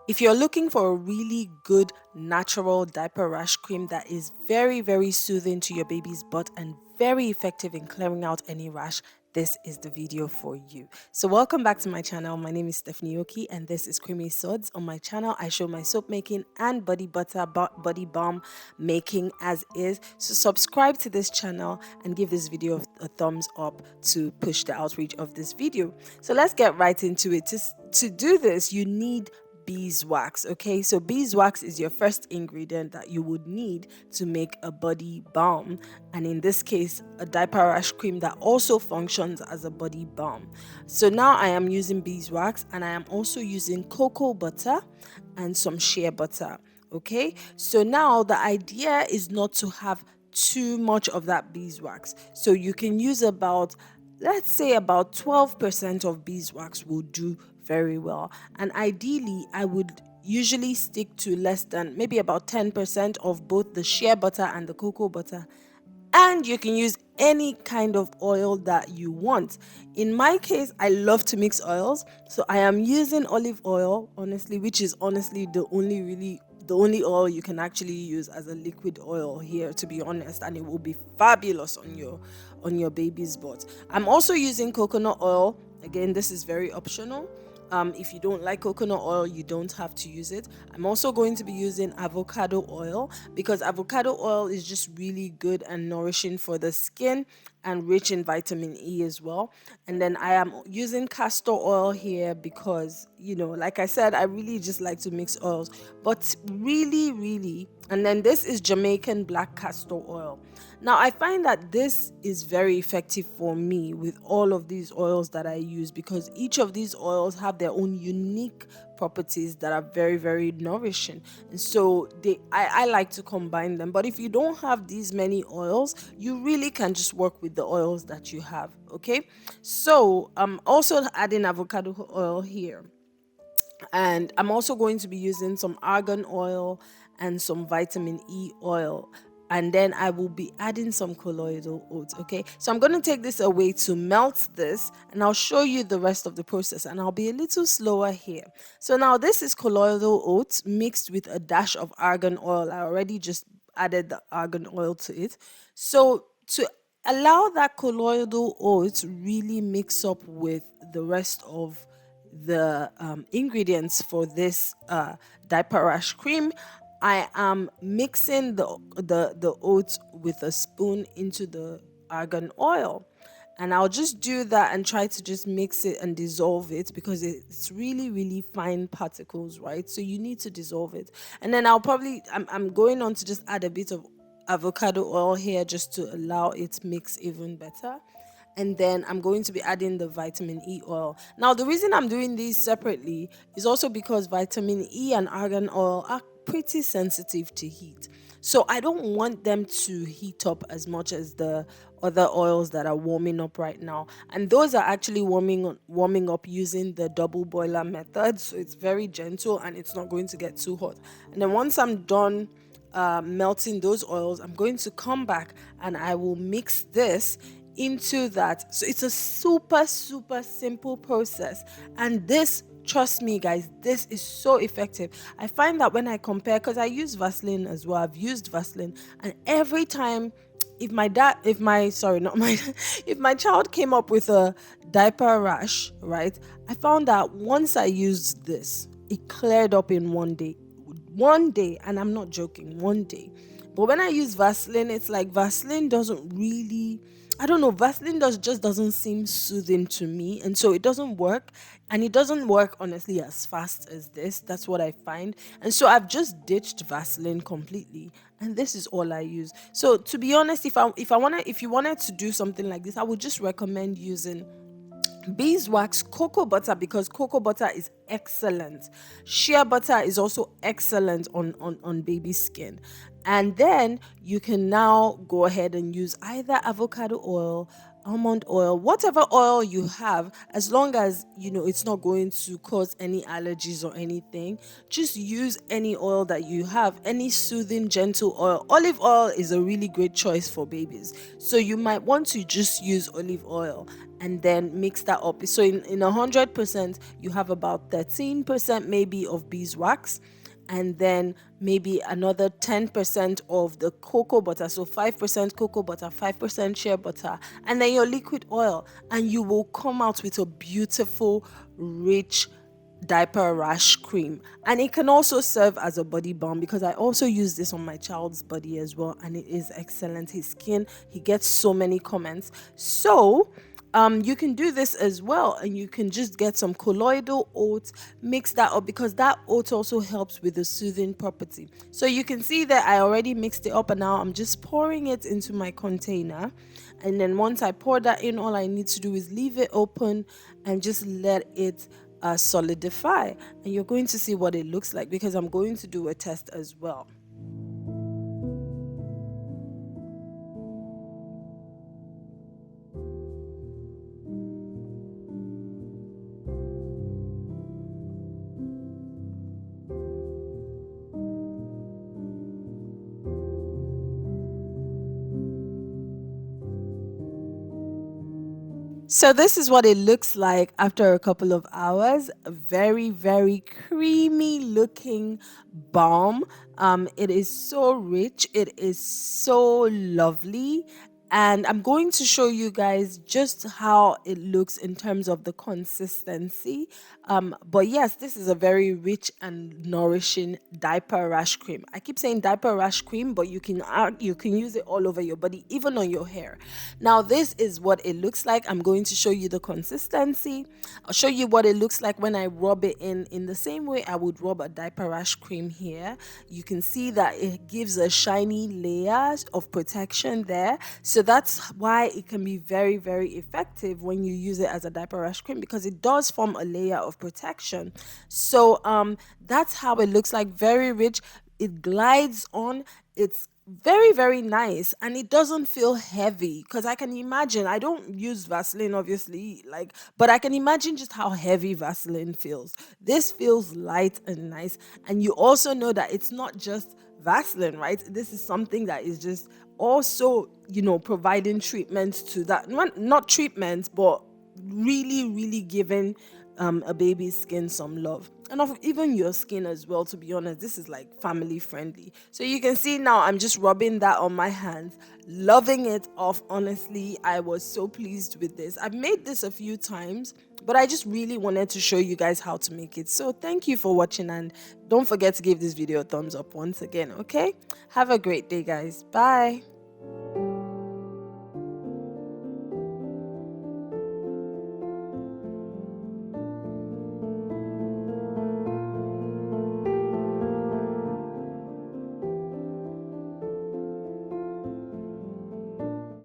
If you're looking for a really good natural diaper rash cream that is very, very soothing to your baby's butt and very effective in clearing out any rash, this is the video for you. So welcome back to my channel. My name is Stephanie Oki and this is Creamy Suds. On my channel, I show my soap making and body butter, body balm making as is. So subscribe to this channel and give this video a thumbs up to push the outreach of this video. So let's get right into it. To do this, you need beeswax. Okay, so beeswax is your first ingredient that you would need to make a body balm, and in this case a diaper rash cream that also functions as a body balm. So now I am using beeswax and I am also using cocoa butter and some shea butter. Okay, so now the idea is not to have too much of that beeswax, so you can use about, let's say, about 12% of beeswax will do very well. And ideally, I would usually stick to less than maybe about 10% of both the shea butter and the cocoa butter. And you can use any kind of oil that you want. In my case, I love to mix oils. So I am using olive oil, honestly, which is honestly the only oil you can actually use as a liquid oil here, to be honest, and it will be fabulous on your baby's butt. I'm also using coconut oil. Again, this is very optional. If you don't like coconut oil, you don't have to use it. I'm also going to be using avocado oil because avocado oil is just really good and nourishing for the skin and rich in vitamin E as well. And then I am using castor oil here because, like I said, I really just like to mix oils, but really, and then this is Jamaican black castor oil. Now, I find that this is very effective for me with all of these oils that I use because each of these oils have their own unique properties that are very, very nourishing. And so I like to combine them. But if you don't have these many oils, you really can just work with the oils that you have. Okay. So I'm also adding avocado oil here. And I'm also going to be using some argan oil and some vitamin E oil. And then I will be adding some colloidal oats. Okay, so I'm going to take this away to melt this and I'll show you the rest of the process, and I'll be a little slower here. So now this is colloidal oats mixed with a dash of argan oil. I already just added the argan oil to it. So to allow that colloidal oats really mix up with the rest of the ingredients for this diaper rash cream, I am mixing the oats with a spoon into the argan oil. And I'll just do that and try to just mix it and dissolve it because it's really fine particles, right? So you need to dissolve it. And then I'm going on to just add a bit of avocado oil here just to allow it mix even better. And then I'm going to be adding the vitamin E oil. Now, the reason I'm doing these separately is also because vitamin E and argan oil are pretty sensitive to heat. So I don't want them to heat up as much as the other oils that are warming up right now. And those are actually warming up using the double boiler method. So it's very gentle and it's not going to get too hot. And then once I'm done melting those oils, I'm going to come back and I will mix this into that. So it's a super simple process, and this, trust me guys, this is so effective. I find that when I compare, because I use Vaseline as well, I've used Vaseline, and every time if my if my child came up with a diaper rash, right, I found that once I used this, it cleared up in one day, and I'm not joking, one day. But when I use Vaseline, it's like Vaseline doesn't really, I don't know, Vaseline just doesn't seem soothing to me, and so it doesn't work, and it doesn't work honestly as fast as this. That's what I find, and so I've just ditched Vaseline completely, and this is all I use. So to be honest, if you wanted to do something like this, I would just recommend using beeswax, cocoa butter, because cocoa butter is excellent. Shea butter is also excellent on baby skin. And then you can now go ahead and use either avocado oil, almond oil, whatever oil you have, as long as it's not going to cause any allergies or anything. Just use any oil that you have, any soothing gentle oil. Olive oil is a really great choice for babies, so you might want to just use olive oil. and then mix that up. So in 100%, you have about 13% maybe of beeswax, and then maybe another 10% of the cocoa butter. So 5% cocoa butter, 5% shea butter, and then your liquid oil. And you will come out with a beautiful, rich diaper rash cream. And it can also serve as a body balm, because I also use this on my child's body as well, and it is excellent. His skin, he gets so many comments. So you can do this as well, and you can just get some colloidal oats, mix that up, because that oat also helps with the soothing property. So you can see that I already mixed it up, and now I'm just pouring it into my container. And then once I pour that in, all I need to do is leave it open and just let it solidify. And you're going to see what it looks like, because I'm going to do a test as well. So this is what it looks like after a couple of hours. A very, very creamy looking balm. It is so rich. It is so lovely. And I'm going to show you guys just how it looks in terms of the consistency. But yes, this is a very rich and nourishing diaper rash cream. I keep saying diaper rash cream, but you can use it all over your body, even on your hair. Now this is what it looks like. I'm going to show you the consistency. I'll show you what it looks like when I rub it in the same way I would rub a diaper rash cream here. You can see that it gives a shiny layer of protection there. So that's why it can be very, very effective when you use it as a diaper rash cream, because it does form a layer of protection. So that's how it looks like. Very rich. It glides on. It's very, very nice, and it doesn't feel heavy, because I can imagine, I don't use Vaseline obviously, like, but I can imagine just how heavy Vaseline feels. This feels light and nice. And you also know that it's not just Vaseline, right? This is something that is just also, providing treatment to that, not treatment, but really, really giving a baby's skin some love, and of even your skin as well. To be honest, this is like family friendly. So you can see now I'm just rubbing that on my hands, loving it off. Honestly, I was so pleased with this. I've made this a few times, but I just really wanted to show you guys how to make it. So thank you for watching, and don't forget to give this video a thumbs up once again. Okay, have a great day, guys. Bye.